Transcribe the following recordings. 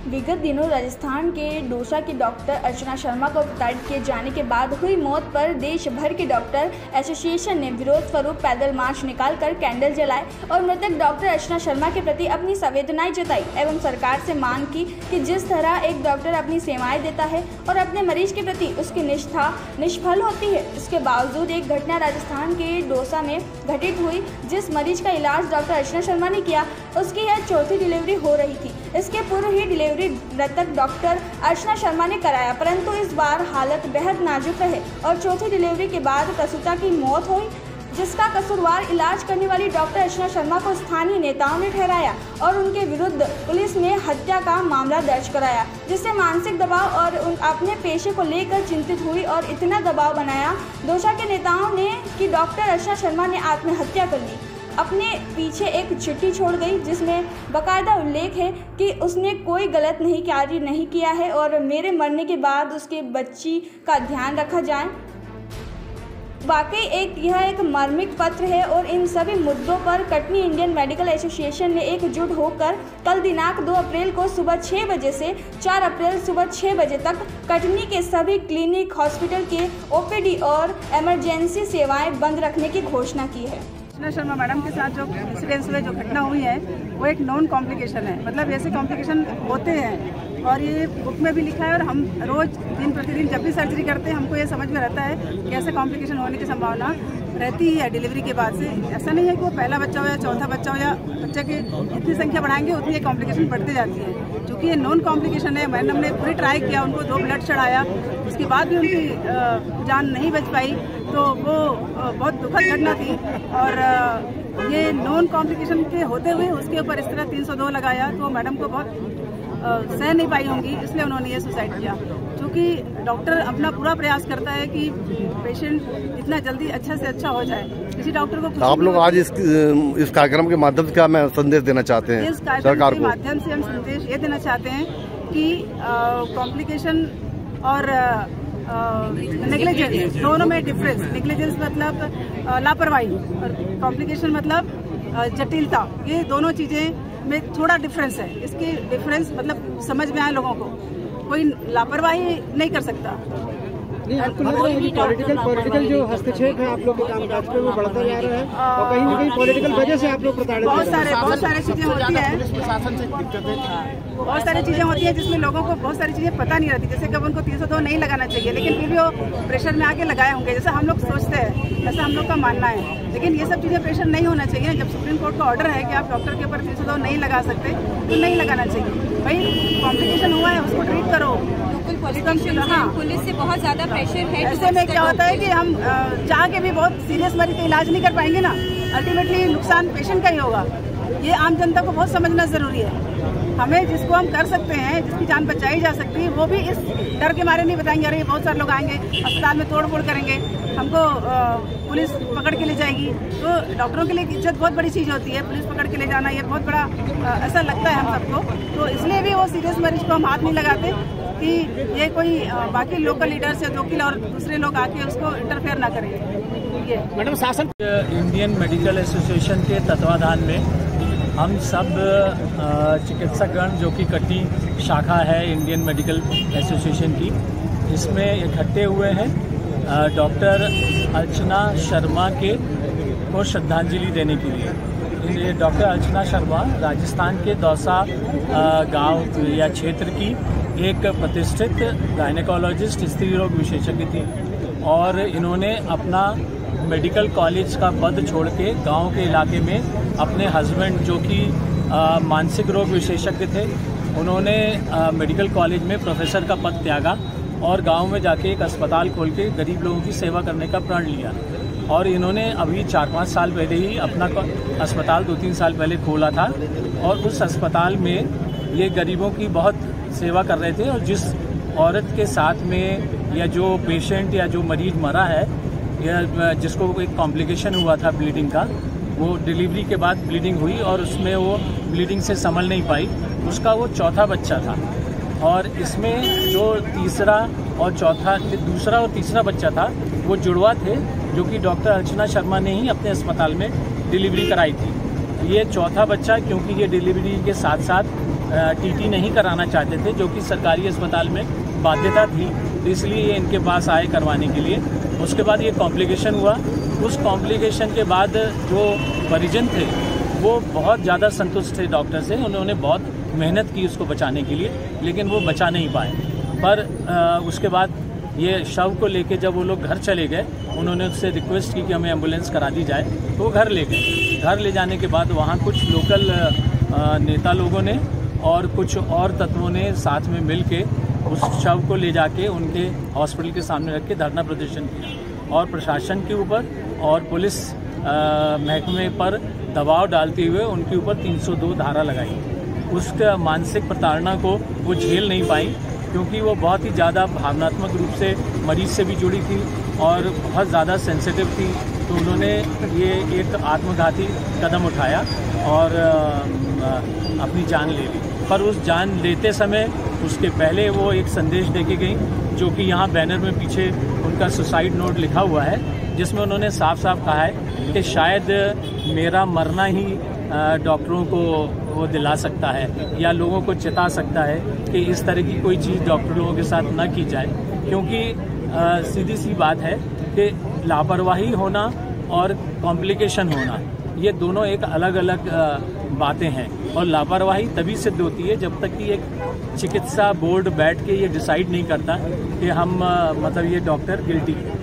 विगत दिनों राजस्थान के दौसा की डॉक्टर अर्चना शर्मा को प्रताड़ित किए जाने के बाद हुई मौत पर देश भर के डॉक्टर एसोसिएशन ने विरोध स्वरूप पैदल मार्च निकालकर कैंडल जलाए और मृतक डॉक्टर अर्चना शर्मा के प्रति अपनी संवेदनाएं जताई एवं सरकार से मांग की कि जिस तरह एक डॉक्टर अपनी सेवाएं देता है और अपने मरीज के प्रति उसकी निष्ठा निष्फल होती है, इसके बावजूद एक घटना राजस्थान के दौसा में घटित हुई। जिस मरीज का इलाज डॉक्टर अर्चना शर्मा ने किया उसकी यह चौथी डिलीवरी हो रही थी। इसके पूर्व ही डिलीवरी मृतक डॉक्टर अर्चना शर्मा ने कराया, परंतु इस बार हालत बेहद नाजुक रहे और चौथी डिलीवरी के बाद प्रसूता की मौत हुई, जिसका कसूरवार इलाज करने वाली डॉक्टर अर्चना शर्मा को स्थानीय नेताओं ने ठहराया और उनके विरुद्ध पुलिस ने हत्या का मामला दर्ज कराया, जिससे मानसिक दबाव और अपने पेशे को लेकर चिंतित हुई और इतना दबाव बनाया दौसा के नेताओं ने कि डॉक्टर अर्चना शर्मा ने आत्महत्या कर ली। अपने पीछे एक चिट्ठी छोड़ गई जिसमें बाकायदा उल्लेख है कि उसने कोई गलत कार्य नहीं किया है और मेरे मरने के बाद उसके बच्ची का ध्यान रखा जाए। वाकई यह एक मार्मिक पत्र है और इन सभी मुद्दों पर कटनी इंडियन मेडिकल एसोसिएशन ने एकजुट होकर कल दिनांक 2 अप्रैल को सुबह 6 बजे से 4 अप्रैल सुबह 6 बजे तक कटनी के सभी क्लिनिक, हॉस्पिटल के ओपीडी और इमरजेंसी सेवाएं बंद रखने की घोषणा की है। अर्चना शर्मा मैडम के साथ जो इंसिडेंस हुए, जो घटना हुई है, वो एक नॉन कॉम्प्लिकेशन है। मतलब ऐसे कॉम्प्लिकेशन होते हैं और ये बुक में भी लिखा है और हम रोज दिन प्रतिदिन जब भी सर्जरी करते हैं हमको ये समझ में रहता है कि ऐसे कॉम्प्लिकेशन होने की संभावना रहती ही है डिलीवरी के बाद से। ऐसा नहीं है कि वो पहला बच्चा हो या चौथा बच्चा हो या बच्चे की जितनी संख्या बढ़ाएंगे उतनी ये कॉम्प्लिकेशन बढ़ती जाती है। क्योंकि ये नॉन कॉम्प्लिकेशन है, मैडम ने पूरी ट्राई किया, उनको 2 ब्लड चढ़ाया, उसके बाद भी उनकी जान नहीं बच पाई, तो वो बहुत दुखद घटना थी। और ये नॉन कॉम्प्लिकेशन के होते हुए उसके ऊपर इस तरह 302 लगाया तो मैडम को बहुत सह नहीं पाई होंगी, इसलिए उन्होंने ये सुसाइड किया। क्योंकि डॉक्टर अपना पूरा प्रयास करता है कि पेशेंट जितना जल्दी अच्छा से अच्छा हो जाए। किसी डॉक्टर को आप लोग आज इस कार्यक्रम के माध्यम से क्या संदेश देना चाहते हैं? इस कार्यक्रम के माध्यम से हम संदेश ये देना चाहते हैं कि कॉम्प्लिकेशन और नेग्लिजेंस दोनों में डिफरेंस। नेग्लिजेंस मतलब लापरवाही और कॉम्प्लिकेशन मतलब जटिलता, ये दोनों चीजें में थोड़ा डिफरेंस है। इसकी डिफरेंस मतलब समझ में आए लोगों को। कोई लापरवाही नहीं कर सकता। नहीं, आपको लग रहा है कि पॉलिटिकल जो हस्तक्षेप है आप लोग के कामकाज पे वो बढ़ता जा रहा है और कहीं न कहीं पॉलिटिकल वजह से आप लोग प्रताड़ित बहुत सारे चीजें होती है, बहुत सारी चीजें होती है जिसमें लोगों को बहुत सारी चीजें पता नहीं रहती। जैसे कब उनको 302 नहीं लगाना चाहिए, लेकिन फिर भी वो प्रेशर में आके लगाए होंगे, जैसा हम लोग सोचते हैं, ऐसा हम लोग का मानना है। लेकिन ये सब चीजें प्रेशर नहीं होना चाहिए। जब सुप्रीम कोर्ट का ऑर्डर है कि आप डॉक्टर के ऊपर 302 नहीं लगा सकते तो नहीं लगाना चाहिए। भाई कॉम्प्लिकेशन हुआ है उसको ट्रीट करो। पुलिस से बहुत ज्यादा प्रेशर है। ऐसे में क्या होता है कि हम चाह के भी बहुत सीरियस मरीज का इलाज नहीं कर पाएंगे ना, अल्टीमेटली नुकसान पेशेंट का ही होगा। ये आम जनता को बहुत समझना जरूरी है। हमें जिसको हम कर सकते हैं, जिसकी जान बचाई जा सकती है, वो भी इस डर के मारे नहीं बताएंगे अरे बहुत सारे लोग आएंगे अस्पताल में तोड़ फोड़ करेंगे, हमको पुलिस पकड़ के ले जाएगी। तो डॉक्टरों के लिए इज्जत बहुत बड़ी चीज होती है, पुलिस पकड़ के ले जाना ये बहुत बड़ा ऐसा लगता है हम सबको। तो इसलिए भी वो सीरियस मरीज को हम हाथ नहीं लगाते कि ये कोई बाकी लोकल लीडर्स या वकील और दूसरे लोग आके उसको इंटरफेयर ना करें। मैडम, शासन इंडियन मेडिकल एसोसिएशन के तत्वाधान में हम सब चिकित्सकगण जो कि कटनी शाखा है इंडियन मेडिकल एसोसिएशन की, इसमें इकट्ठे हुए हैं डॉक्टर अर्चना शर्मा को श्रद्धांजलि देने के लिए। डॉक्टर अर्चना शर्मा राजस्थान के दौसा गांव या क्षेत्र की एक प्रतिष्ठित गायनेकोलॉजिस्ट, स्त्री रोग विशेषज्ञ थी और इन्होंने अपना मेडिकल कॉलेज का पद छोड़ के गाँव के इलाके में अपने हस्बैंड जो कि मानसिक रोग विशेषज्ञ थे, उन्होंने मेडिकल कॉलेज में प्रोफेसर का पद त्यागा और गांव में जाके एक अस्पताल खोल के गरीब लोगों की सेवा करने का प्रण लिया। और इन्होंने अभी 4-5 साल पहले ही अपना अस्पताल 2-3 साल पहले खोला था और उस अस्पताल में ये गरीबों की बहुत सेवा कर रहे थे। और जिस औरत के साथ में या जो पेशेंट या जो मरीज मरा है या जिसको एक कॉम्प्लिकेशन हुआ था ब्लीडिंग का, वो डिलीवरी के बाद ब्लीडिंग हुई और उसमें वो ब्लीडिंग से संभल नहीं पाई, उसका वो चौथा बच्चा था। और इसमें जो दूसरा और तीसरा बच्चा था वो जुड़वा थे, जो कि डॉक्टर अर्चना शर्मा ने ही अपने अस्पताल में डिलीवरी कराई थी। ये चौथा बच्चा, क्योंकि ये डिलीवरी के साथ साथ टीटी नहीं कराना चाहते थे, जो कि सरकारी अस्पताल में बाध्यता थी, इसलिए ये इनके पास आए करवाने के लिए। उसके बाद ये कॉम्प्लिकेशन हुआ। उस कॉम्प्लिकेशन के बाद जो परिजन थे वो बहुत ज़्यादा संतुष्ट थे डॉक्टर से। उन्होंने बहुत मेहनत की उसको बचाने के लिए, लेकिन वो बचा नहीं पाए। पर उसके बाद ये शव को लेके जब वो लोग घर चले गए, उन्होंने उससे रिक्वेस्ट की कि हमें एम्बुलेंस करा दी जाए, तो वो घर ले गए। घर ले जाने के बाद वहाँ कुछ लोकल नेता लोगों ने और कुछ और तत्वों ने साथ में मिल के उस शव को ले जाके उनके हॉस्पिटल के सामने रख के धरना प्रदर्शन किया और प्रशासन के ऊपर और पुलिस महकमे पर दबाव डालते हुए उनके ऊपर 302 धारा लगाई। उसका मानसिक प्रताड़ना को वो झेल नहीं पाई, क्योंकि वो बहुत ही ज़्यादा भावनात्मक रूप से मरीज से भी जुड़ी थी और बहुत ज़्यादा सेंसिटिव थी। तो उन्होंने ये एक आत्मघाती कदम उठाया और अपनी जान ले ली। पर उस जान लेते समय उसके पहले वो एक संदेश देके गई, जो कि यहाँ बैनर में पीछे उनका सुसाइड नोट लिखा हुआ है, जिसमें उन्होंने साफ साफ कहा है कि शायद मेरा मरना ही डॉक्टरों को वो दिला सकता है या लोगों को चेता सकता है कि इस तरह की कोई चीज़ डॉक्टर लोगों के साथ न की जाए। क्योंकि सीधी सी बात है कि लापरवाही होना और कॉम्प्लिकेशन होना, ये दोनों एक अलग अलग बातें हैं। और लापरवाही तभी सिद्ध होती है जब तक कि एक चिकित्सा बोर्ड बैठ के ये डिसाइड नहीं करता कि हम मतलब ये डॉक्टर गिल्टी है।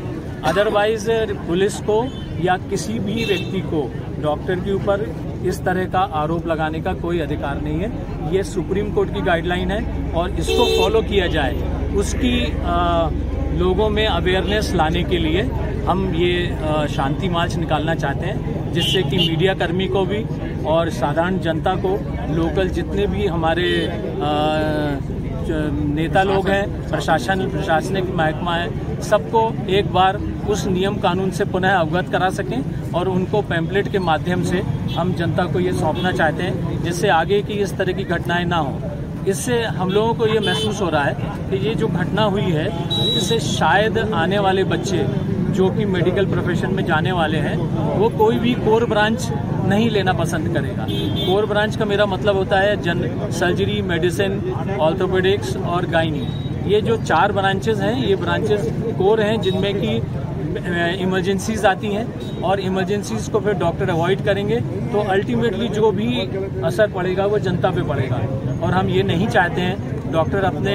अदरवाइज पुलिस को या किसी भी व्यक्ति को डॉक्टर के ऊपर इस तरह का आरोप लगाने का कोई अधिकार नहीं है। ये सुप्रीम कोर्ट की गाइडलाइन है और इसको फॉलो किया जाए। उसकी लोगों में अवेयरनेस लाने के लिए हम ये शांति मार्च निकालना चाहते हैं, जिससे कि मीडिया कर्मी को भी और साधारण जनता को, लोकल जितने भी हमारे नेता लोग हैं, प्रशासनिक महकमा है, सबको एक बार उस नियम कानून से पुनः अवगत करा सकें और उनको पैम्पलेट के माध्यम से हम जनता को ये सौंपना चाहते हैं, जिससे आगे की इस तरह की घटनाएं ना हो। इससे हम लोगों को ये महसूस हो रहा है कि ये जो घटना हुई है, इससे शायद आने वाले बच्चे जो कि मेडिकल प्रोफेशन में जाने वाले हैं, वो कोई भी कोर ब्रांच नहीं लेना पसंद करेगा। कोर ब्रांच का मेरा मतलब होता है सर्जरी, मेडिसिन, ऑर्थोपेडिक्स और गायनी। ये जो 4 ब्रांचेस हैं, ये ब्रांचेस कोर हैं, जिनमें कि इमरजेंसीज आती हैं और इमरजेंसीज को फिर डॉक्टर अवॉइड करेंगे, तो अल्टीमेटली जो भी असर पड़ेगा वो जनता पे पड़ेगा। और हम ये नहीं चाहते हैं डॉक्टर अपने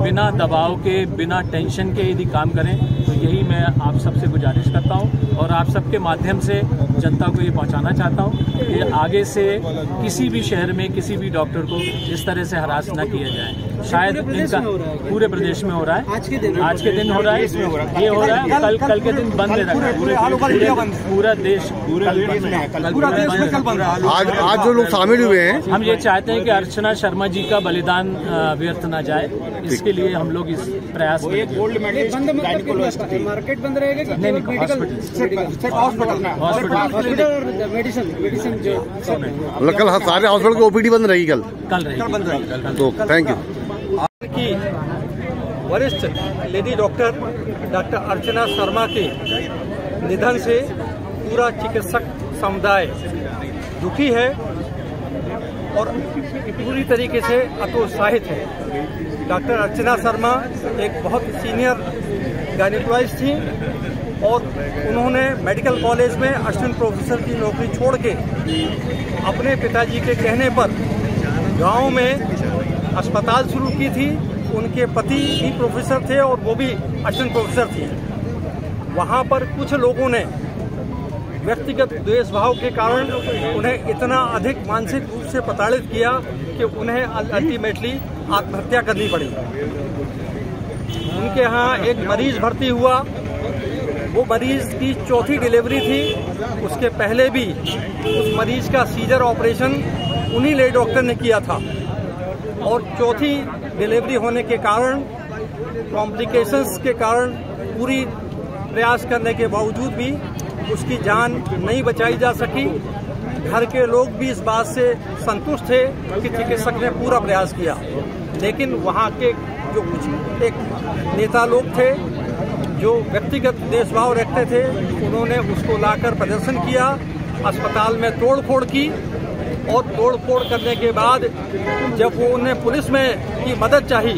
बिना दबाव के, बिना टेंशन के यदि काम करें। तो यही मैं आप सबसे गुजारिश करता हूं और आप सबके माध्यम से जनता को ये पहुंचाना चाहता हूं कि आगे से किसी भी शहर में किसी भी डॉक्टर को इस तरह से हरास न किया जाए। शायद इनका पूरे प्रदेश में हो रहा है, आज के दिन हो रहा है, ये हो रहा है। कल के दिन बंद रखा है पूरा देश, आज जो लोग शामिल हुए हैं, हम ये चाहते हैं कि अर्चना शर्मा जी का बलिदान व्यर्थ न जाए। इसके लिए हम लोग इस प्रयास मार्केट बंद रहेगा, नहीं, मेडिसिन जो कल सारे हॉस्पिटल की ओपीडी बंद रहेगी, कल रहेगी। तो थैंक यू। की वरिष्ठ लेडी डॉक्टर अर्चना शर्मा के निधन से पूरा चिकित्सक समुदाय दुखी है और पूरी तरीके से हतोत्साहित है। डॉक्टर अर्चना शर्मा एक बहुत सीनियर गायनेकोलॉजिस्ट थी और उन्होंने मेडिकल कॉलेज में असिस्टेंट प्रोफेसर की नौकरी छोड़ के अपने पिताजी के कहने पर गांव में अस्पताल शुरू की थी। उनके पति भी प्रोफेसर थे और वो भी असिस्टेंट प्रोफेसर थी। वहाँ पर कुछ लोगों ने व्यक्तिगत द्वेष भाव के कारण उन्हें इतना अधिक मानसिक रूप से प्रताड़ित किया कि उन्हें अल्टीमेटली आत्महत्या करनी पड़ी। उनके यहाँ एक मरीज भर्ती हुआ, वो मरीज की चौथी डिलीवरी थी। उसके पहले भी उस मरीज का सीजर ऑपरेशन उन्हीं लेडी डॉक्टर ने किया था और चौथी डिलीवरी होने के कारण, कॉम्प्लिकेशंस के कारण पूरी प्रयास करने के बावजूद भी उसकी जान नहीं बचाई जा सकी। घर के लोग भी इस बात से संतुष्ट थे कि चिकित्सक ने पूरा प्रयास किया, लेकिन वहाँ के जो कुछ एक नेता लोग थे जो व्यक्तिगत देशभाव रखते थे, उन्होंने उसको लाकर प्रदर्शन किया, अस्पताल में तोड़ फोड़ की और तोड़फोड़ करने के बाद जब वो उन्हें पुलिस में की मदद चाहिए,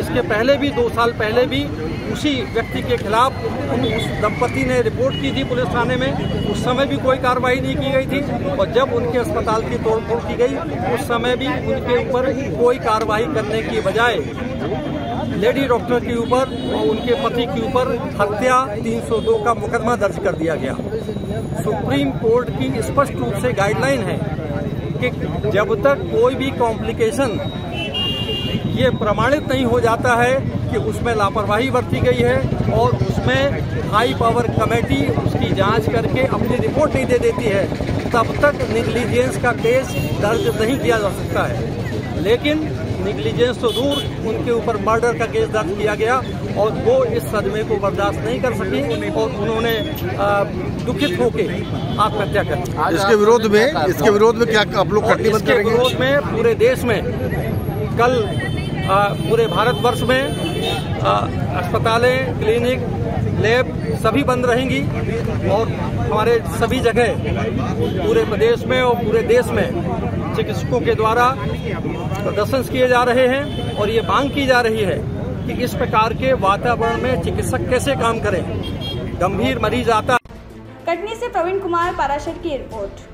इसके पहले भी 2 साल पहले भी उसी व्यक्ति के खिलाफ उस दंपति ने रिपोर्ट की थी पुलिस थाने में। उस समय भी कोई कार्रवाई नहीं की गई थी और जब उनके अस्पताल की तोड़फोड़ की गई उस समय भी उनके ऊपर कोई कार्रवाई करने की बजाय लेडी डॉक्टर के ऊपर और उनके पति के ऊपर हत्या 302 का मुकदमा दर्ज कर दिया गया। सुप्रीम कोर्ट की स्पष्ट रूप से गाइडलाइन है कि जब तक कोई भी कॉम्प्लिकेशन ये प्रमाणित नहीं हो जाता है कि उसमें लापरवाही बरती गई है और उसमें हाई पावर कमेटी उसकी जांच करके अपनी रिपोर्ट नहीं दे देती है, तब तक नेग्लिजेंस का केस दर्ज नहीं किया जा सकता है। लेकिन नेग्लिजेंस तो दूर, उनके ऊपर मर्डर का केस दर्ज किया गया और वो इस सदमे को बर्दाश्त नहीं कर सकी और उन्होंने दुखित होकर आत्महत्या कर दी। इसके विरोध में क्या आप लोग कटनी बंद करेंगे? इसके विरोध में पूरे देश में कल पूरे भारतवर्ष में अस्पतालें, क्लिनिक, लैब सभी बंद रहेंगी और हमारे सभी जगह पूरे प्रदेश में और पूरे देश में चिकित्सकों के द्वारा प्रदर्शन किए जा रहे हैं और ये मांग की जा रही है कि इस प्रकार के वातावरण में चिकित्सक कैसे काम करें। गंभीर मरीज आता। कटनी से प्रवीण कुमार पाराशर की रिपोर्ट।